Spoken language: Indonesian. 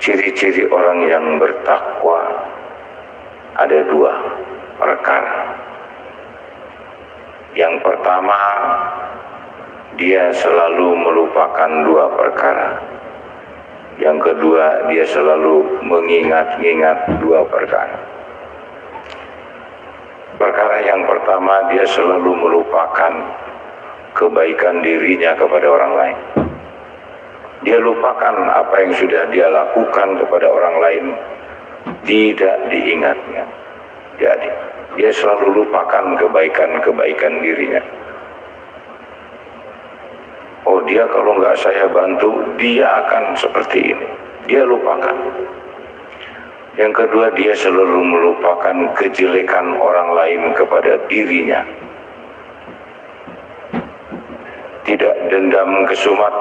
Ciri-ciri orang yang bertakwa ada dua perkara. Yang pertama, dia selalu melupakan dua perkara. Yang kedua, dia selalu mengingat-ingat dua perkara. Perkara yang pertama, dia selalu melupakan kebaikan dirinya kepada orang lain. Dia lupakan apa yang sudah dia lakukan kepada orang lain, tidak diingatnya. Jadi, dia selalu lupakan kebaikan-kebaikan dirinya. Oh, dia kalau nggak saya bantu, dia akan seperti ini. Dia lupakan. Yang kedua, dia selalu melupakan kejelekan orang lain kepada dirinya. Tidak dendam kesumat,